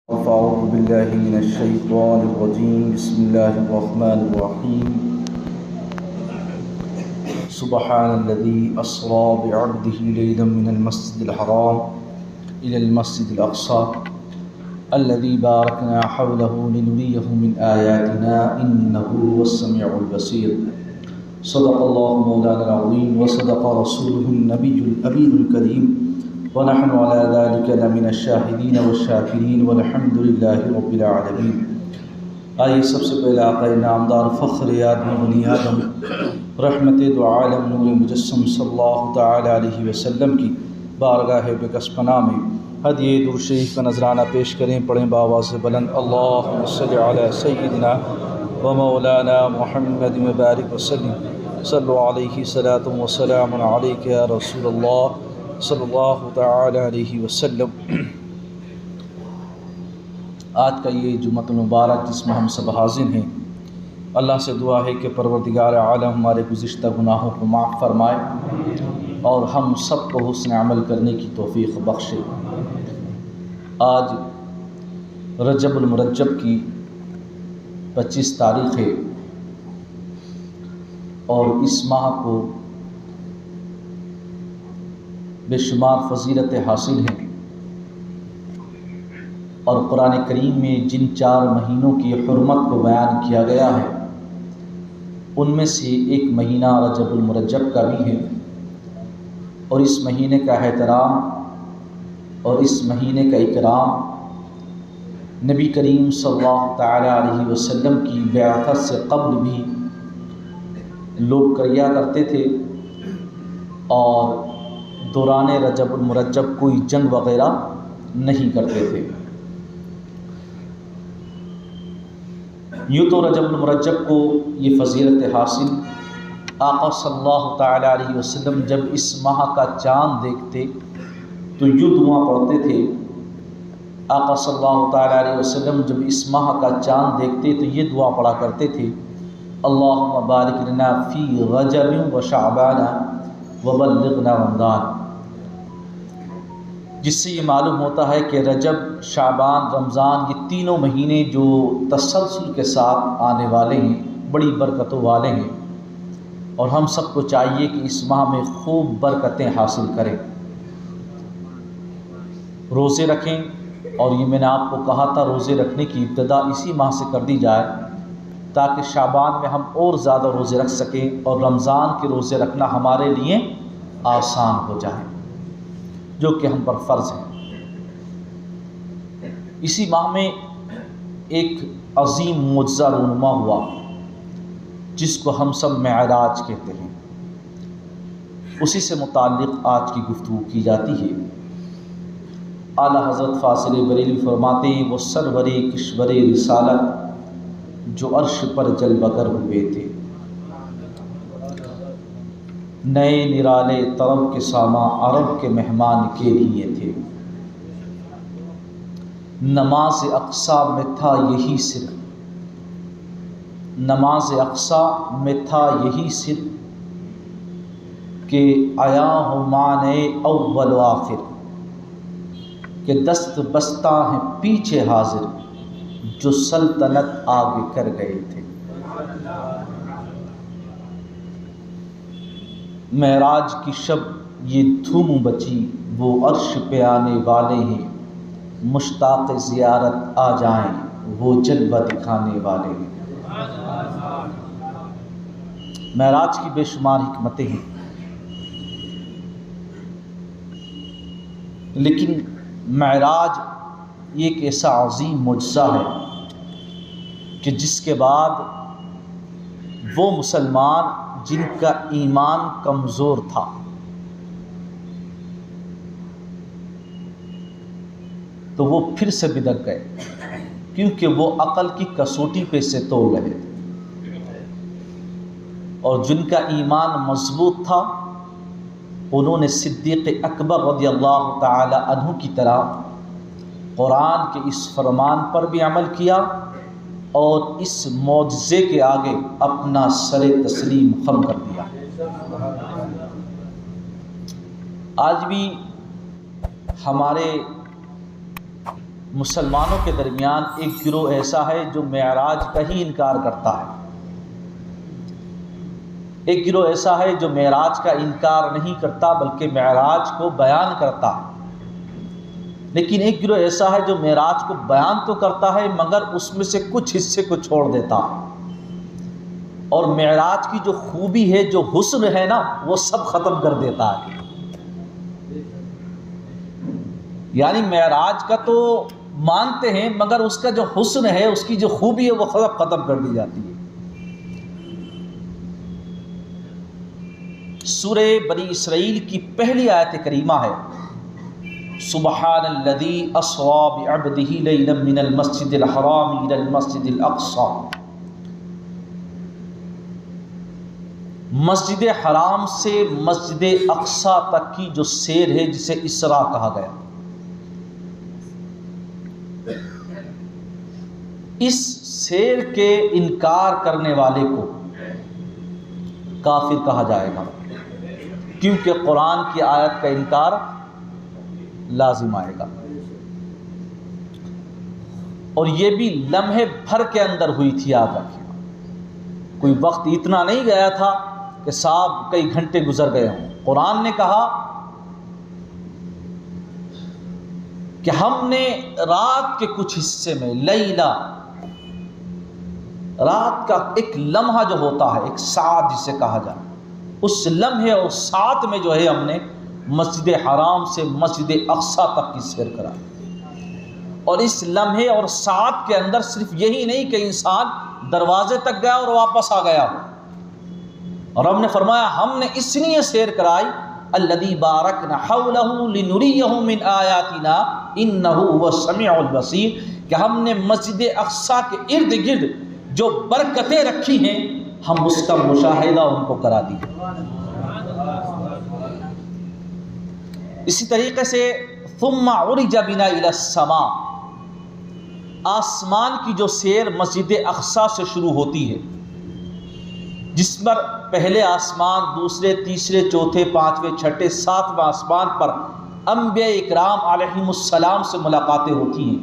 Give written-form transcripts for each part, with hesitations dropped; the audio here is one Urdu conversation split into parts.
أعوذ بالله من الشيطان الرجيم بسم الله الرحمن الرحيم سبحان الذي أسرى بعبده ليلا من المسجد الحرام إلى المسجد الأقصى الذي باركنا حوله لنريه من آياتنا إنه هو السميع البصير صدق الله مولانا العظيم وصدق رسوله النبي الأمين الكريم ونحن على ذلك لمن الشاهدين والشاكرين والحمد لله رب العالمين۔ آئیے سب سے پہلے آقا نامدار فخر آدم بنی آدم رحمت دو عالم نور مجسم صلی اللہ تعالی علیہ وسلم کی بارگاہ بکس پناہ میں ہدیہ درود شریف کا نذرانہ پیش کریں، پڑھیں بآواز بلند اللہم صلی علی سیدنا و مولانا محمد مبارک وسلم صلو علیہ صلاۃ و سلام علیک یا رسول اللہ صلی اللہ تعالی علیہ وسلم۔ آج کا یہ جمعہ المبارک جس میں ہم سب حاضر ہیں، اللہ سے دعا ہے کہ پروردگار عالم ہمارے گزشتہ گناہوں کو معاف فرمائے اور ہم سب کو حسن عمل کرنے کی توفیق بخشے۔ آج رجب المرجب کی 25 تاریخ ہے اور اس ماہ کو بے شمار فضیلت حاصل ہیں، اور قرآن کریم میں جن 4 مہینوں کی حرمت کو بیان کیا گیا ہے ان میں سے ایک مہینہ رجب المرجب کا بھی ہے، اور اس مہینے کا احترام اور اس مہینے کا اکرام نبی کریم صلی اللہ تعالی علیہ وسلم کی بعثت سے قبل بھی لوگ کیا کرتے تھے، اور دوران رجب المرجب کوئی جنگ وغیرہ نہیں کرتے تھے۔ یوں تو رجب المرجب کو یہ فضیلت حاصل آقا صلی اللہ تعالی علیہ وسلم جب اس ماہ کا چاند دیکھتے تو یوں دعا پڑھتے تھے۔ آقا صلی اللہ تعالی علیہ وسلم جب اس ماہ کا چاند دیکھتے تو یہ دعا پڑھا کرتے تھے اللہم بارک لنا فی رجب و شعبان وبلغنا رمضان، جس سے یہ معلوم ہوتا ہے کہ رجب، شعبان، رمضان یہ تینوں مہینے جو تسلسل کے ساتھ آنے والے ہیں بڑی برکتوں والے ہیں، اور ہم سب کو چاہیے کہ اس ماہ میں خوب برکتیں حاصل کریں، روزے رکھیں۔ اور یہ میں نے آپ کو کہا تھا روزے رکھنے کی ابتدا اسی ماہ سے کر دی جائے تاکہ شعبان میں ہم اور زیادہ روزے رکھ سکیں اور رمضان کے روزے رکھنا ہمارے لیے آسان ہو جائے جو کہ ہم پر فرض ہے۔ اسی ماہ میں ایک عظیم معجزہ رونما ہوا جس کو ہم سب معراج کہتے ہیں، اسی سے متعلق آج کی گفتگو کی جاتی ہے۔ اعلیٰ حضرت فاضل بریلوی فرماتے ہیں وہ سرور کشور رسالت جو عرش پر جلوہ گر ہوئے تھے، نئے نرالے طرب کے ساماں عرب کے مہمان کے لیے تھے، نماز اقصیٰ میں تھا یہی سر، نماز اقصیٰ میں تھا یہی سر کہ آیا ہوں معنی اول و آخر، کہ دست بستہ ہیں پیچھے حاضر جو سلطنت آگے کر گئے تھے۔ معراج کی شب یہ دھوم بچی وہ عرش پہ آنے والے ہیں، مشتاق زیارت آ جائیں وہ جلوہ دکھانے والے ہیں۔ معراج کی بے شمار حکمتیں ہیں، لیکن معراج یہ ایک ایسا عظیم معجزہ ہے کہ جس کے بعد وہ مسلمان جن کا ایمان کمزور تھا تو وہ پھر سے بدک گئے، کیونکہ وہ عقل کی کسوٹی پہ سے تول رہے تھے، اور جن کا ایمان مضبوط تھا انہوں نے صدیق اکبر رضی اللہ تعالی عنہ کی طرح قرآن کے اس فرمان پر بھی عمل کیا اور اس معجزے کے آگے اپنا سر تسلیم خم کر دیا۔ آج بھی ہمارے مسلمانوں کے درمیان ایک گروہ ایسا ہے جو معراج کا ہی انکار کرتا ہے، ایک گروہ ایسا ہے جو معراج کا انکار نہیں کرتا بلکہ معراج کو بیان کرتا ہے، لیکن ایک گروہ ایسا ہے جو معراج کو بیان تو کرتا ہے مگر اس میں سے کچھ حصے کو چھوڑ دیتا ہے، اور معراج کی جو خوبی ہے، جو حسن ہے نا، وہ سب ختم کر دیتا ہے۔ یعنی معراج کا تو مانتے ہیں مگر اس کا جو حسن ہے، اس کی جو خوبی ہے، وہ ختم کر دی جاتی ہے۔ سورہ بنی اسرائیل کی پہلی آیت کریمہ ہے سبحان الذی اسری بعبدہ لیلا من المسجد الحرام الی المسجد الاقصی۔ مسجد حرام سے مسجد اقصی تک کی جو سیر ہے جسے اسراء کہا گیا، اس سیر کے انکار کرنے والے کو کافر کہا جائے گا، کیونکہ قرآن کی آیت کا انکار لازم آئے گا، اور یہ بھی لمحے بھر کے اندر ہوئی تھی۔ یاد رکھیں، کوئی وقت اتنا نہیں گیا تھا کہ صاحب کئی گھنٹے گزر گئے ہوں۔ قرآن نے کہا کہ ہم نے رات کے کچھ حصے میں، لیلا، رات کا ایک لمحہ جو ہوتا ہے، ایک ساعت جسے کہا جائے، اس لمحے اور ساعت میں جو ہے ہم نے مسجد حرام سے مسجد اقصی تک کی سیر کرائی، اور اس لمحے اور ساعت کے اندر صرف یہی نہیں کہ انسان دروازے تک گیا اور واپس آ گیا ہو، اور ہم نے فرمایا ہم نے اس لیے سیر کرائی الذی بارکنا حولہ لنریہ من آیاتنا انہ هو السمیع البصیر، کہ ہم نے مسجد اقصی کے ارد گرد جو برکتیں رکھی ہیں ہم اس کا مشاہدہ ان کو کرا دی۔ اسی طریقے سے ثم عرج بنا الی السماء، آسمان کی جو سیر مسجد اقصی سے شروع ہوتی ہے، جس پر پہلے آسمان، دوسرے، تیسرے، چوتھے، پانچویں، چھٹے، ساتویں آسمان پر انبیاء اکرام علیہم السلام سے ملاقاتیں ہوتی ہیں،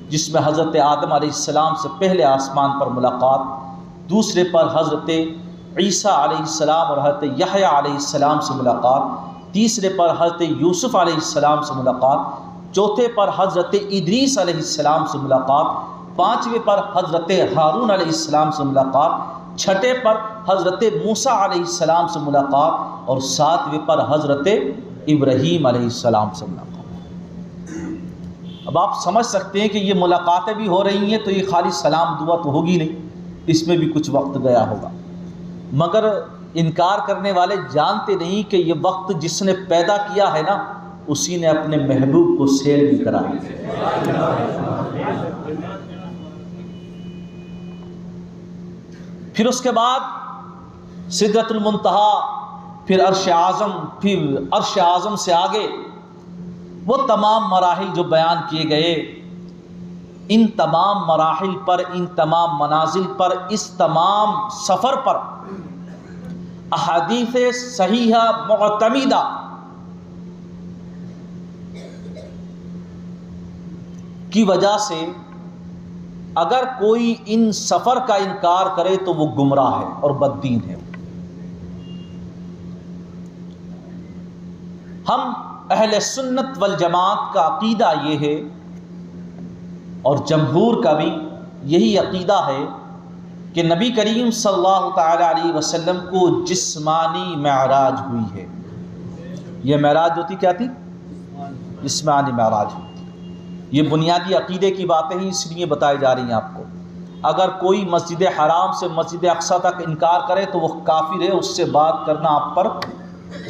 جس میں حضرت آدم علیہ السلام سے پہلے آسمان پر ملاقات، دوسرے پر حضرت عیسیٰ علیہ السلام اور حضرت یحییٰ علیہ السلام سے ملاقات، تیسرے پر حضرت یوسف علیہ السلام سے ملاقات، چوتھے پر حضرت ادریس علیہ السلام سے ملاقات، پانچویں پر حضرت ہارون علیہ السلام سے ملاقات، چھٹے پر حضرت موسیٰ علیہ السلام سے ملاقات، اور ساتویں پر حضرت ابراہیم علیہ السلام سے ملاقات۔ اب آپ سمجھ سکتے ہیں کہ یہ ملاقاتیں بھی ہو رہی ہیں تو یہ خالی سلام دعا تو ہوگی نہیں، اس میں بھی کچھ وقت گیا ہوگا، مگر انکار کرنے والے جانتے نہیں کہ یہ وقت جس نے پیدا کیا ہے نا، اسی نے اپنے محبوب کو سیر بھی کرائی۔ پھر اس کے بعد سدرۃ المنتہا، پھر عرش اعظم، پھر عرش اعظم سے آگے وہ تمام مراحل جو بیان کیے گئے، ان تمام مراحل پر، ان تمام منازل پر، اس تمام سفر پر احادیث صحیحہ معتمدہ کی وجہ سے اگر کوئی ان سفر کا انکار کرے تو وہ گمراہ ہے اور بددین ہے۔ ہم اہل سنت والجماعت کا عقیدہ یہ ہے، اور جمہور کا بھی یہی عقیدہ ہے، کہ نبی کریم صلی اللہ تعالی علیہ وسلم کو جسمانی معراج ہوئی ہے۔ یہ معراج ہوتی کیا تھی؟ جسمانی معراج ہوتی۔ یہ بنیادی عقیدے کی باتیں ہیں، اس لیے بتائی جا رہی ہیں آپ کو۔ اگر کوئی مسجد حرام سے مسجد اقصی تک انکار کرے تو وہ کافر ہے، اس سے بات کرنا آپ پر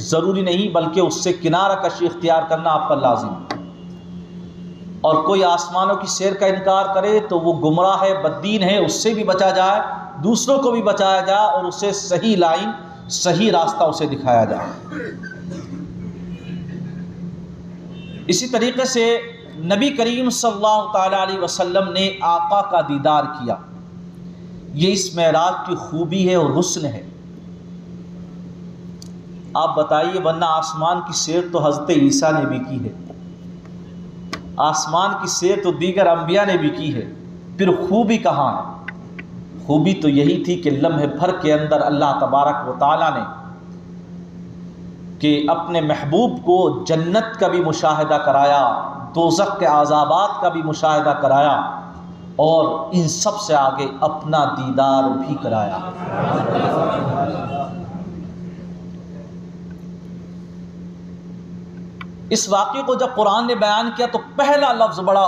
ضروری نہیں، بلکہ اس سے کنارہ کشی اختیار کرنا آپ پر لازم ہے۔ اور کوئی آسمانوں کی سیر کا انکار کرے تو وہ گمراہ ہے، بددین ہے، اس سے بھی بچا جائے، دوسروں کو بھی بچایا جائے، اور اسے صحیح لائن، صحیح راستہ اسے دکھایا جائے۔ اسی طریقے سے نبی کریم صلی اللہ تعالی علیہ وسلم نے آقا کا دیدار کیا، یہ اس معراج کی خوبی ہے اور حسن ہے۔ آپ بتائیے، ورنہ آسمان کی سیر تو حضرت عیسیٰ نے بھی کی ہے، آسمان کی سیر تو دیگر انبیاء نے بھی کی ہے، پھر خوبی کہاں ہے؟ خوبی تو یہی تھی کہ لمحے بھر کے اندر اللہ تبارک و تعالیٰ نے کہ اپنے محبوب کو جنت کا بھی مشاہدہ کرایا، دوزخ کے عذابات کا بھی مشاہدہ کرایا، اور ان سب سے آگے اپنا دیدار بھی کرایا۔ اس واقعے کو جب قرآن نے بیان کیا تو پہلا لفظ بڑا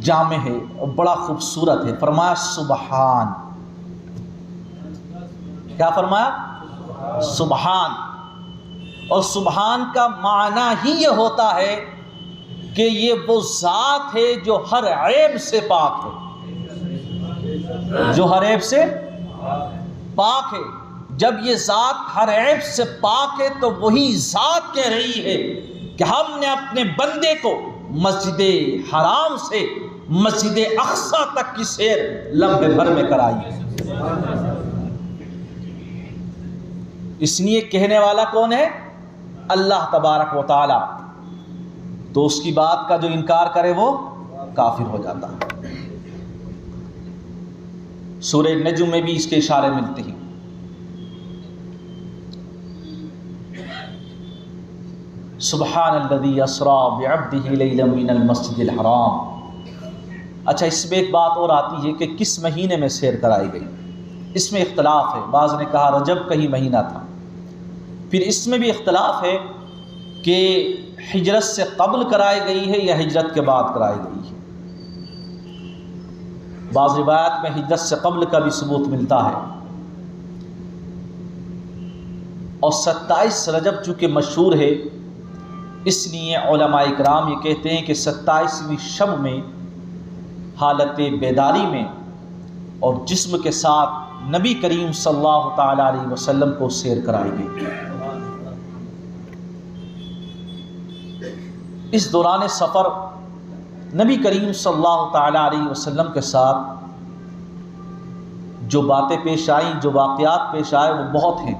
جامع ہے اور بڑا خوبصورت ہے، فرمایا سبحان۔ کیا فرمایا؟ سبحان۔ اور سبحان کا معنی ہی یہ ہوتا ہے کہ یہ وہ ذات ہے جو ہر عیب سے پاک ہے، جو ہر عیب سے پاک ہے۔ جب یہ ذات ہر عیب سے پاک ہے تو وہی ذات کہہ رہی ہے کہ ہم نے اپنے بندے کو مسجد حرام سے مسجد اقصی تک کی سیر لمحے بھر میں کرائی ہے۔ اس لیے کہنے والا کون ہے؟ اللہ تبارک و تعالی۔ تو اس کی بات کا جو انکار کرے وہ کافر ہو جاتا ہے۔ سورہ نجم میں بھی اس کے اشارے ملتے ہیں۔ سبحان الذی اسری بعبدہ لیلا من المسجد الحرام۔ اچھا، اس میں ایک بات اور آتی ہے کہ کس مہینے میں سیر کرائی گئی، اس میں اختلاف ہے۔ بعض نے کہا رجب کا ہی مہینہ تھا۔ پھر اس میں بھی اختلاف ہے کہ ہجرت سے قبل کرائی گئی ہے یا ہجرت کے بعد کرائی گئی ہے۔ بعض روایات میں ہجرت سے قبل کا بھی ثبوت ملتا ہے، اور 27 رجب چونکہ مشہور ہے، اس لیے علماء اکرام یہ کہتے ہیں کہ 27ویں شب میں حالت بیداری میں اور جسم کے ساتھ نبی کریم صلی اللہ تعالی علیہ وسلم کو سیر کرائی گئی۔ اس دوران سفر نبی کریم صلی اللہ تعالی علیہ وسلم کے ساتھ جو باتیں پیش آئیں، جو واقعات پیش آئے، وہ بہت ہیں،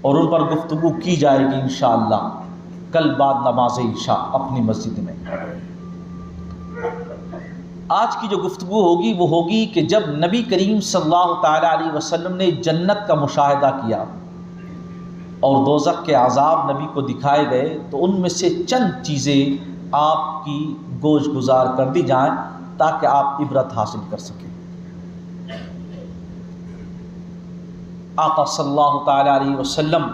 اور ان پر گفتگو کی جائے گی انشاءاللہ کل بعد نماز عشاء اپنی مسجد میں۔ آج کی جو گفتگو ہوگی وہ ہوگی کہ جب نبی کریم صلی اللہ تعالی علیہ وسلم نے جنت کا مشاہدہ کیا اور دوزخ کے عذاب نبی کو دکھائے گئے، تو ان میں سے چند چیزیں آپ کی گوش گزار کر دی جائیں تاکہ آپ عبرت حاصل کر سکیں۔ آقا صلی اللہ تعالی علیہ وسلم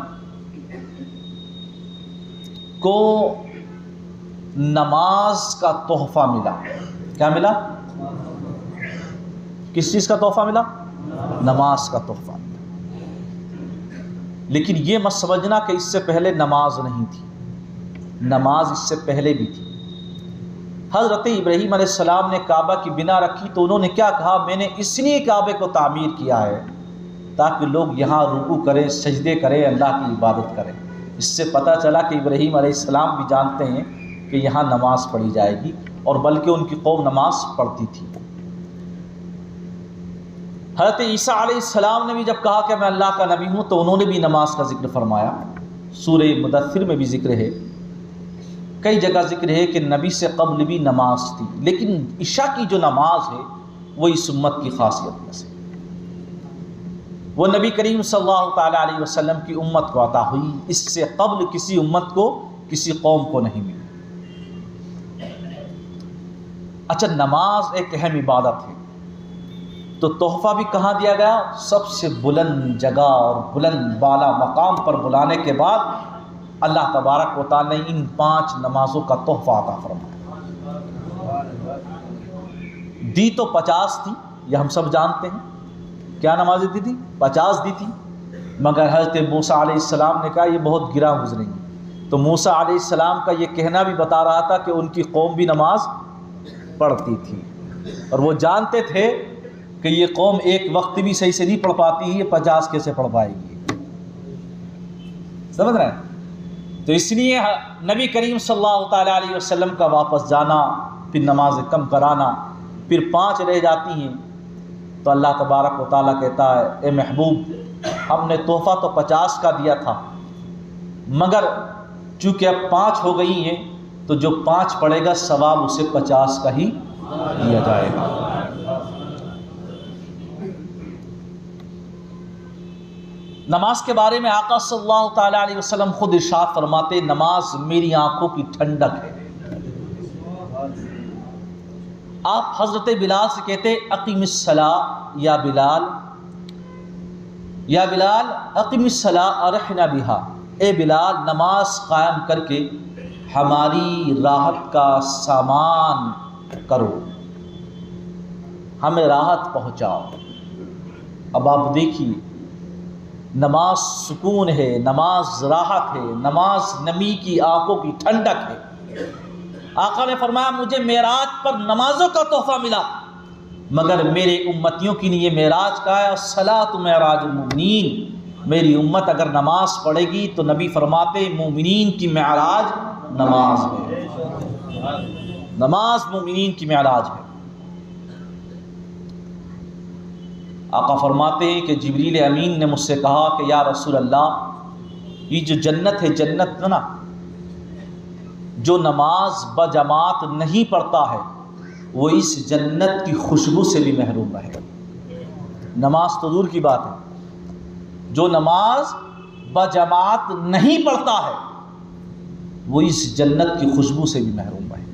کو نماز کا تحفہ ملا۔ کیا ملا؟ کس چیز کا تحفہ ملا؟ نماز کا تحفہ ملا۔ لیکن یہ مت سمجھنا کہ اس سے پہلے نماز نہیں تھی، نماز اس سے پہلے بھی تھی۔ حضرت ابراہیم علیہ السلام نے کعبہ کی بنا رکھی تو انہوں نے کیا کہا؟ میں نے اس لیے کعبے کو تعمیر کیا ہے تاکہ لوگ یہاں رکوع کریں، سجدے کریں، اللہ کی عبادت کریں۔ اس سے پتہ چلا کہ ابراہیم علیہ السلام بھی جانتے ہیں کہ یہاں نماز پڑھی جائے گی، اور بلکہ ان کی قوم نماز پڑھتی تھی۔ حضرت عیسیٰ علیہ السلام نے بھی جب کہا کہ میں اللہ کا نبی ہوں تو انہوں نے بھی نماز کا ذکر فرمایا۔ سورہ مدثر میں بھی ذکر ہے، کئی جگہ ذکر ہے کہ نبی سے قبل بھی نماز تھی، لیکن عشاء کی جو نماز ہے وہ اس امت کی خاصیت میں سے، وہ نبی کریم صلی اللہ تعالی علیہ وسلم کی امت کو عطا ہوئی، اس سے قبل کسی امت کو، کسی قوم کو نہیں ملی۔ اچھا، نماز ایک اہم عبادت ہے، تو تحفہ بھی کہاں دیا گیا؟ سب سے بلند جگہ اور بلند بالا مقام پر بلانے کے بعد اللہ تبارک و تعالی نے ان 5 نمازوں کا تحفہ عطا فرمایا۔ دی تو 50 تھی، یہ ہم سب جانتے ہیں، کیا نمازیں دی تھی؟ 50 دی تھی، مگر حضرت موسیٰ علیہ السلام نے کہا یہ بہت گراں گزریں گی، تو موسیٰ علیہ السلام کا یہ کہنا بھی بتا رہا تھا کہ ان کی قوم بھی نماز پڑھتی تھی، اور وہ جانتے تھے کہ یہ قوم ایک وقت بھی صحیح سے نہیں پڑھ پاتی، یہ 50 کیسے پڑھ پائے گی؟ سمجھ رہے ہیں؟ تو اس لیے نبی کریم صلی اللہ تعالی علیہ وسلم کا واپس جانا، پھر نماز کم کرانا، پھر 5 رہ جاتی ہیں، تو اللہ تبارک و تعالیٰ کہتا ہے اے محبوب، ہم نے تحفہ تو 50 کا دیا تھا، مگر چونکہ اب 5 ہو گئی ہیں تو جو 5 پڑھے گا ثواب اسے 50 کا ہی دیا جائے گا۔ نماز کے بارے میں آقا صلی اللہ تعالیٰ علیہ وسلم خود ارشاد فرماتے، نماز میری آنکھوں کی ٹھنڈک ہے۔ آپ حضرت بلال سے کہتے اقیم الصلاۃ یا بلال، یا بلال اقیم الصلاۃ ارحنا بہا، اے بلال نماز قائم کر کے ہماری راحت کا سامان کرو، ہمیں راحت پہنچاؤ۔ اب آپ دیکھیے، نماز سکون ہے، نماز راحت ہے، نماز نمی کی آنکھوں کی ٹھنڈک ہے۔ آقا نے فرمایا مجھے معراج پر نمازوں کا تحفہ ملا، مگر میرے امتیوں کی لیے معراج کا ہے، الصلاۃ معراج المؤمنین، میری امت اگر نماز پڑھے گی تو نبی فرماتے مومنین کی معراج نماز ہے، نماز مومنین کی معراج ہے۔ آقا فرماتے ہیں کہ جبریل امین نے مجھ سے کہا کہ یا رسول اللہ، یہ جو جنت ہے، جنت نا جو نماز بجماعت نہیں پڑھتا ہے وہ اس جنت کی خوشبو سے بھی محروم رہے گا۔ نماز تو دور کی بات ہے، جو نماز بجماعت نہیں پڑھتا ہے وہ اس جنت کی خوشبو سے بھی محروم رہے۔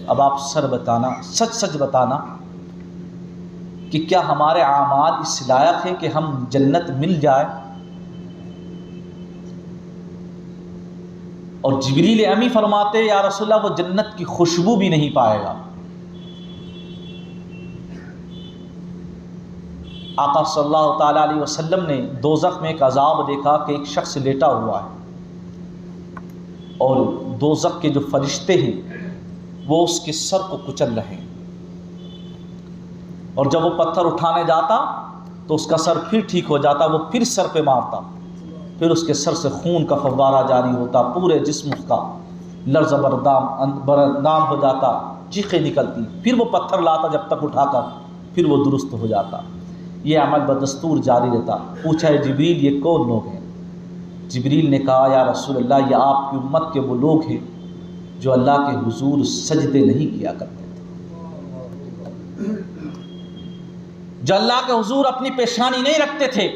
اب آپ بتانا، سچ سچ بتانا کہ کیا ہمارے اعمال اس لائق ہے کہ ہم جنت مل جائے؟ اور جبریل امی فرماتے یا رسول اللہ وہ جنت کی خوشبو بھی نہیں پائے گا۔ آقا صلی اللہ تعالیٰ علیہ وسلم نے دوزخ میں ایک عذاب دیکھا کہ ایک شخص لیٹا ہوا ہے اور دوزخ کے جو فرشتے ہیں وہ اس کے سر کو کچل رہے ہیں، اور جب وہ پتھر اٹھانے جاتا تو اس کا سر پھر ٹھیک ہو جاتا، وہ پھر سر پہ مارتا، پھر اس کے سر سے خون کا فوارہ جاری ہوتا، پورے جسم کا لرز بردام ہو جاتا، چیخیں نکلتی، پھر وہ پتھر لاتا جب تک اٹھا کر، پھر وہ درست ہو جاتا۔ یہ عمل بدستور جاری رہتا۔ پوچھا ہے جبریل یہ کون لوگ ہیں؟ جبریل نے کہا یا رسول اللہ یہ آپ کی امت کے وہ لوگ ہیں جو اللہ کے حضور سجدے نہیں کیا کرتے تھے، جو اللہ کے حضور اپنی پیشانی نہیں رکھتے تھے۔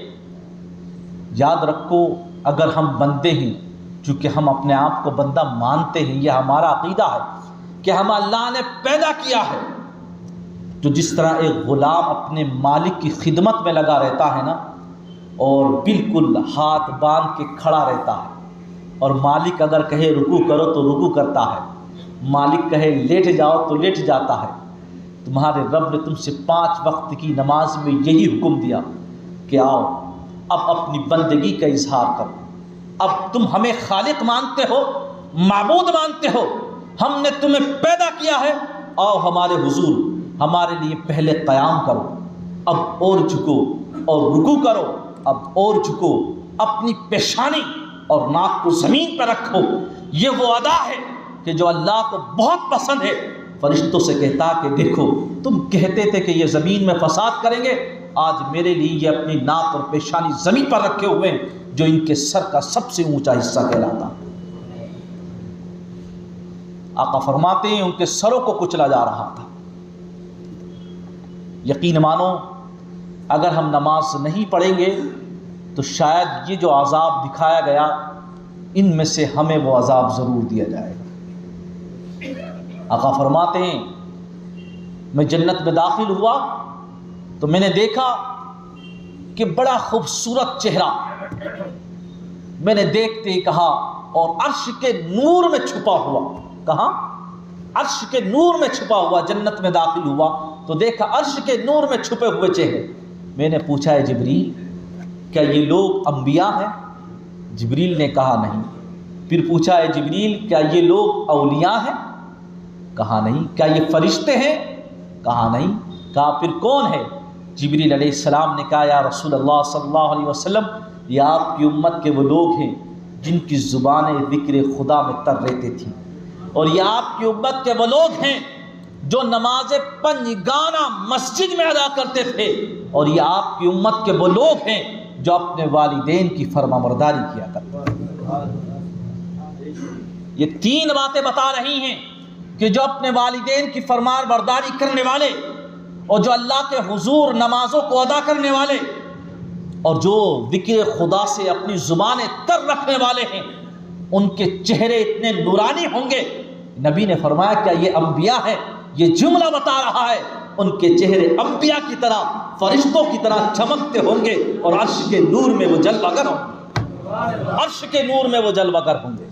یاد رکھو اگر ہم بندے ہیں، چونکہ ہم اپنے آپ کو بندہ مانتے ہیں، یہ ہمارا عقیدہ ہے کہ ہم اللہ نے پیدا کیا ہے، تو جس طرح ایک غلام اپنے مالک کی خدمت میں لگا رہتا ہے نا، اور بالکل ہاتھ باندھ کے کھڑا رہتا ہے، اور مالک اگر کہے رکوع کرو تو رکوع کرتا ہے، مالک کہے لیٹ جاؤ تو لیٹ جاتا ہے، تمہارے رب نے تم سے 5 وقت کی نماز میں یہی حکم دیا کہ آؤ اب اپنی بندگی کا اظہار کرو، اب تم ہمیں خالق مانتے ہو، معبود مانتے ہو، ہم نے تمہیں پیدا کیا ہے، آؤ ہمارے حضور ہمارے لیے پہلے قیام کرو، اب اور جھکو اور رکوع کرو، اب اور جھکو، اپنی پیشانی اور ناک کو زمین پر رکھو۔ یہ وہ ادا ہے کہ جو اللہ کو بہت پسند ہے۔ فرشتوں سے کہتا کہ دیکھو تم کہتے تھے کہ یہ زمین میں فساد کریں گے، آج میرے لیے یہ اپنی ناک اور پیشانی زمین پر رکھے ہوئے ہیں، جو ان کے سر کا سب سے اونچا حصہ کہلاتا۔ آقا فرماتے ہیں ان کے سروں کو کچلا جا رہا تھا۔ یقین مانو اگر ہم نماز نہیں پڑھیں گے تو شاید یہ جو عذاب دکھایا گیا ان میں سے ہمیں وہ عذاب ضرور دیا جائے گا۔ آقا فرماتے ہیں میں جنت میں داخل ہوا تو میں نے دیکھا کہ بڑا خوبصورت چہرہ، میں نے دیکھتے ہی کہا اور عرش کے نور میں چھپا ہوا، کہاں؟ عرش کے نور میں چھپا ہوا، جنت میں داخل ہوا تو دیکھا عرش کے نور میں چھپے ہوئے چہرے۔ میں نے پوچھا ہے جبریل کیا یہ لوگ انبیاء ہیں؟ جبریل نے کہا نہیں۔ پھر پوچھا ہے جبریل کیا یہ لوگ اولیاء ہیں؟ کہا نہیں۔ کیا یہ فرشتے ہیں؟ کہا نہیں۔ کہا پھر کون ہے؟ جبریل علیہ السلام نے کہا یا رسول اللہ صلی اللہ علیہ وسلم یہ آپ کی امت کے وہ لوگ ہیں جن کی زبانیں ذکر خدا میں تر رہتی تھیں، اور یہ آپ کی امت کے وہ لوگ ہیں جو نماز پنجگانہ مسجد میں ادا کرتے تھے، اور یہ آپ کی امت کے وہ لوگ ہیں جو اپنے والدین کی فرمانبرداری کیا کرتے تھے۔ یہ تین باتیں بتا رہی ہیں کہ جو اپنے والدین کی فرمان برداری کرنے والے اور جو اللہ کے حضور نمازوں کو ادا کرنے والے اور جو ذکر خدا سے اپنی زبانیں تر رکھنے والے ہیں ان کے چہرے اتنے نورانی ہوں گے. نبی نے فرمایا کیا یہ انبیاء ہے؟ یہ جملہ بتا رہا ہے ان کے چہرے انبیاء کی طرح فرشتوں کی طرح چمکتے ہوں گے اور عرش کے نور میں وہ جلوہ گر ہوں گے. عرش کے نور میں وہ جلوہ گر ہوں گے.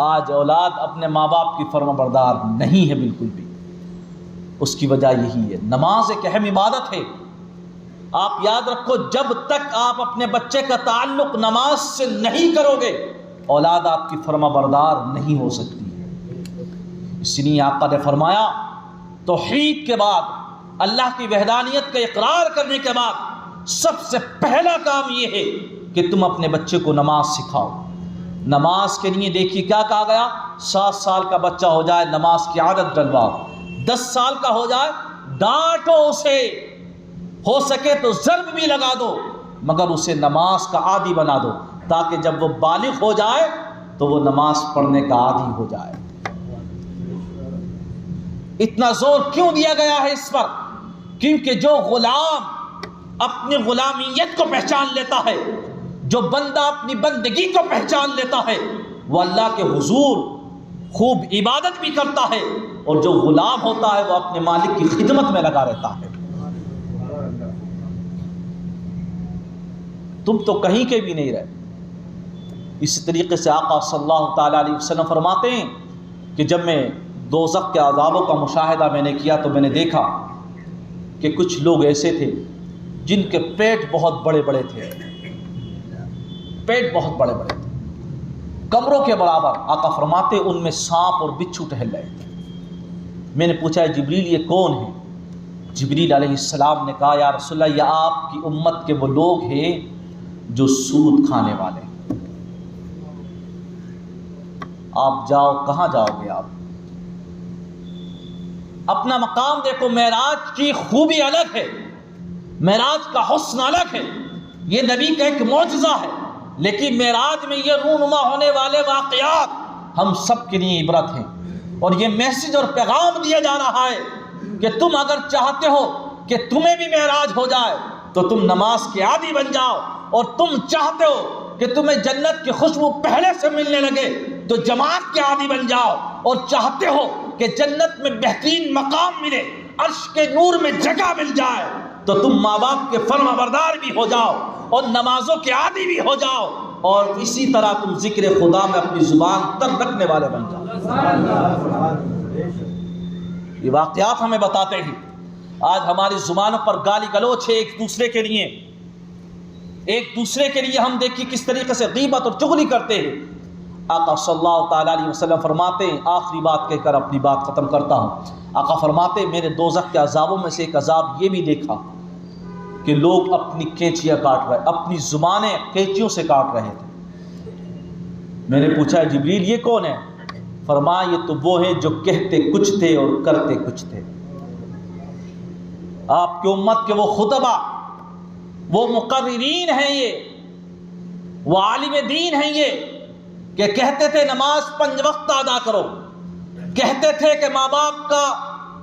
آج اولاد اپنے ماں باپ کی فرما بردار نہیں ہے بالکل بھی. اس کی وجہ یہی ہے. نماز ایک اہم عبادت ہے. آپ یاد رکھو جب تک آپ اپنے بچے کا تعلق نماز سے نہیں کرو گے اولاد آپ کی فرما بردار نہیں ہو سکتی. اس لیے آقا نے فرمایا توحید کے بعد اللہ کی وحدانیت کا اقرار کرنے کے بعد سب سے پہلا کام یہ ہے کہ تم اپنے بچے کو نماز سکھاؤ. نماز کے لیے دیکھیے کیا کہا گیا. 7 سال کا بچہ ہو جائے نماز کی عادت ڈلواؤ. 10 سال کا ہو جائے ڈانٹو اسے, ہو سکے تو ضرب بھی لگا دو مگر اسے نماز کا عادی بنا دو تاکہ جب وہ بالغ ہو جائے تو وہ نماز پڑھنے کا عادی ہو جائے. اتنا زور کیوں دیا گیا ہے اس پر؟ کیونکہ جو غلام اپنی غلامیت کو پہچان لیتا ہے, جو بندہ اپنی بندگی کو پہچان لیتا ہے, وہ اللہ کے حضور خوب عبادت بھی کرتا ہے, اور جو غلام ہوتا ہے وہ اپنے مالک کی خدمت میں لگا رہتا ہے. تم تو کہیں کے بھی نہیں رہے. اسی طریقے سے آقا صلی اللہ تعالیٰ علیہ وسلم فرماتے ہیں کہ جب میں دوزخ کے عذابوں کا مشاہدہ میں نے کیا تو میں نے دیکھا کہ کچھ لوگ ایسے تھے جن کے پیٹ بہت بڑے بڑے تھے, پیٹ بہت بڑے بڑے تھے, کمروں کے برابر. آقا فرماتے ان میں سانپ اور بچھو ٹہل رہے تھے. میں نے پوچھا جبریل یہ کون ہے؟ جبریل علیہ السلام نے کہا یا رسول اللہ یہ آپ کی امت کے وہ لوگ ہیں جو سود کھانے والے. آپ جاؤ, کہاں جاؤ گے آپ؟ اپنا مقام دیکھو. معراج کی خوبی الگ ہے, معراج کا حسن الگ ہے, یہ نبی کا ایک معجزہ ہے. لیکن معراج میں یہ رونما ہونے والے واقعات ہم سب کے لیے عبرت ہیں, اور یہ میسج اور پیغام دیا جا رہا ہے کہ تم اگر چاہتے ہو کہ تمہیں بھی معراج ہو جائے تو تم نماز کے عادی بن جاؤ, اور تم چاہتے ہو کہ تمہیں جنت کی خوشبو پہلے سے ملنے لگے تو جماعت کے عادی بن جاؤ, اور چاہتے ہو کہ جنت میں بہترین مقام ملے, عرش کے نور میں جگہ مل جائے تو تم ماں باپ کے فرما بردار بھی ہو جاؤ اور نمازوں کے عادی بھی ہو جاؤ, اور اسی طرح تم ذکر خدا میں اپنی زبان تر رکھنے والے بن جاؤ. یہ واقعات ہمیں بتاتے ہیں. آج ہماری زبانوں پر گالی گلوچ ہے ایک دوسرے کے لیے ہم دیکھیں کس طریقے سے غیبت اور چغلی کرتے ہیں. آقا صلی اللہ تعالیٰ علیہ وسلم فرماتے ہیں, آخری بات کہہ کر اپنی بات ختم کرتا ہوں. آقا فرماتے ہیں میں نے دوزخ کے عذابوں میں سے ایک عذاب یہ بھی دیکھا کہ لوگ اپنی کینچیاں کاٹ رہے, اپنی زبانیں کینچیوں سے کاٹ رہے تھے. میں نے پوچھا جبریل یہ کون ہے؟ فرمایا یہ تو وہ ہیں جو کہتے کچھ تھے اور کرتے کچھ تھے. آپ کی امت کے وہ خطبہ, وہ مقررین ہیں, یہ وہ عالم دین ہیں یہ کہ کہتے تھے نماز 5 وقت ادا کرو, کہتے تھے کہ ماں باپ کا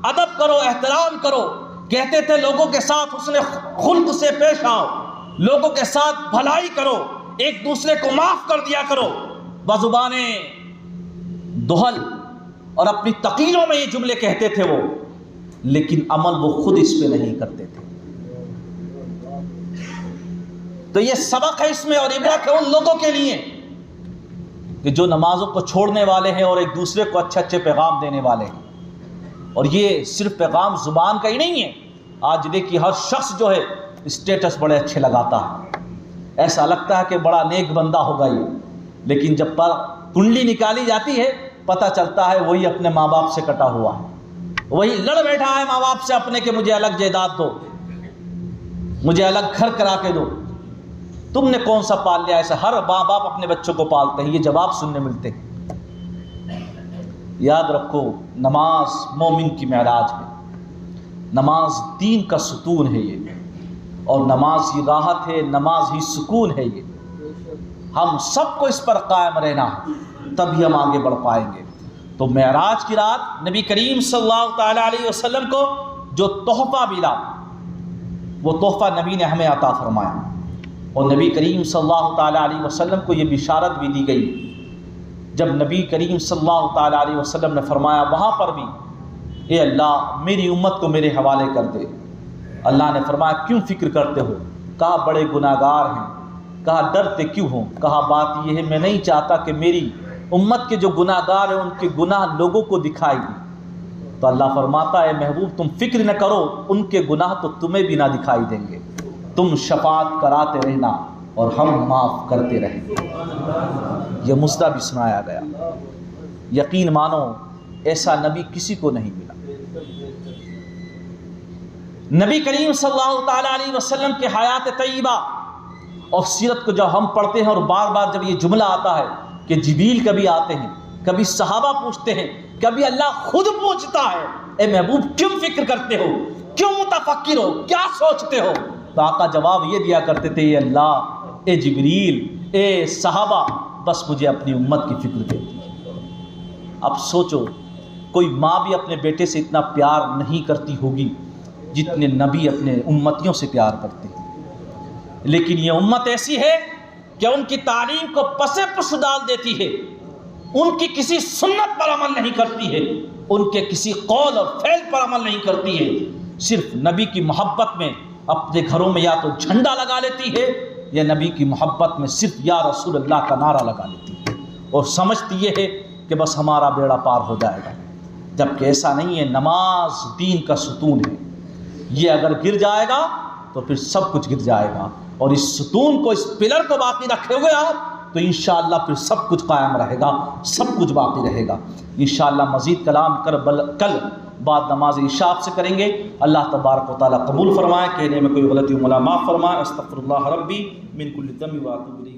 ادب کرو, احترام کرو, کہتے تھے لوگوں کے ساتھ حسن خلق سے پیش آؤ, لوگوں کے ساتھ بھلائی کرو, ایک دوسرے کو معاف کر دیا کرو. بزبانیں دہل اور اپنی تقریروں میں یہ جملے کہتے تھے وہ, لیکن عمل وہ خود اس پہ نہیں کرتے تھے. تو یہ سبق ہے اس میں اور عبرت ہے ان لوگوں کے لیے کہ جو نمازوں کو چھوڑنے والے ہیں اور ایک دوسرے کو اچھے اچھے پیغام دینے والے ہیں. اور یہ صرف پیغام زبان کا ہی نہیں ہے. آج دیکھیے ہر شخص جو ہے اسٹیٹس بڑے اچھے لگاتا ہے, ایسا لگتا ہے کہ بڑا نیک بندہ ہوگا یہ, لیکن جب کنڈلی نکالی جاتی ہے پتہ چلتا ہے وہی اپنے ماں باپ سے کٹا ہوا ہے, وہی لڑ بیٹھا ہے ماں باپ سے اپنے کہ مجھے الگ جائیداد دو, مجھے الگ گھر کرا کے دو. تم نے کون سا پال لیا؟ ایسا ہر ماں باپ اپنے بچوں کو پالتے ہیں, یہ جواب سننے ملتے ہیں. یاد رکھو نماز مومن کی معراج ہے, نماز دین کا ستون ہے یہ, اور نماز ہی راحت ہے, نماز ہی سکون ہے یہ. ہم سب کو اس پر قائم رہنا ہے، تبھی ہم آگے بڑھ پائیں گے۔ تو معراج کی رات نبی کریم صلی اللہ تعالیٰ علیہ وسلم کو جو تحفہ ملا، وہ تحفہ نبی نے ہمیں عطا فرمایا، اور نبی کریم صلی اللہ تعالیٰ علیہ وسلم کو یہ بشارت بھی دی گئی جب نبی کریم صلی اللہ تعالیٰ علیہ وسلم نے فرمایا وہاں پر بھی، اے اللہ میری امت کو میرے حوالے کر دے۔ اللہ نے فرمایا کیوں فکر کرتے ہو؟ کہا بڑے گناہ گار ہیں۔ کہا ڈرتے کیوں ہو؟ کہا بات یہ ہے میں نہیں چاہتا کہ میری امت کے جو گناہ گار ہیں ان کے گناہ لوگوں کو دکھائی دی۔ تو اللہ فرماتا ہے محبوب تم فکر نہ کرو، ان کے گناہ تو تمہیں بھی نہ دکھائی دیں گے، تم شفاعت کراتے رہنا اور ہم معاف کرتے رہیں گے۔ یہ مصدع بھی سنایا گیا۔ یقین مانو ایسا نبی کسی کو نہیں ملا۔ نبی کریم صلی اللہ تعالیٰ علیہ وسلم کے حیات طیبہ اور سیرت کو جب ہم پڑھتے ہیں اور بار بار جب یہ جملہ آتا ہے کہ جبریل کبھی آتے ہیں، کبھی صحابہ پوچھتے ہیں، کبھی اللہ خود پوچھتا ہے اے محبوب کیوں فکر کرتے ہو، کیوں متفکر ہو، کیا سوچتے ہو؟ تو آقا جواب یہ دیا کرتے تھے اے اللہ، اے جبریل، اے صحابہ، بس مجھے اپنی امت کی فکر دیتی ہے۔ اب سوچو کوئی ماں بھی اپنے بیٹے سے اتنا پیار نہیں کرتی ہوگی جتنے نبی اپنے امتیوں سے پیار کرتے ہیں، لیکن یہ امت ایسی ہے کہ ان کی تعلیم کو پس پس ڈال دیتی ہے، ان کی کسی سنت پر عمل نہیں کرتی ہے، ان کے کسی قول اور فعل پر عمل نہیں کرتی ہے، صرف نبی کی محبت میں اپنے گھروں میں یا تو جھنڈا لگا لیتی ہے یا نبی کی محبت میں صرف یا رسول اللہ کا نعرہ لگا لیتی ہے، اور سمجھتی یہ ہے کہ بس ہمارا بیڑا پار ہو جائے گا، جبکہ ایسا نہیں ہے۔ نماز دین کا ستون ہے، یہ اگر گر جائے گا تو پھر سب کچھ گر جائے گا، اور اس ستون کو، اس پلر کو باقی رکھے ہوئے آپ تو انشاءاللہ پھر سب کچھ قائم رہے گا، سب کچھ باقی رہے گا۔ انشاءاللہ مزید کلام کل بعد نماز عشاء سے کریں گے۔ اللہ تبارک و تعالیٰ قبول فرمائے، کہنے میں کوئی غلطی ہو معاف فرمائے۔ استغفر اللہ ربی من کل ذنب و اتوب الیہ۔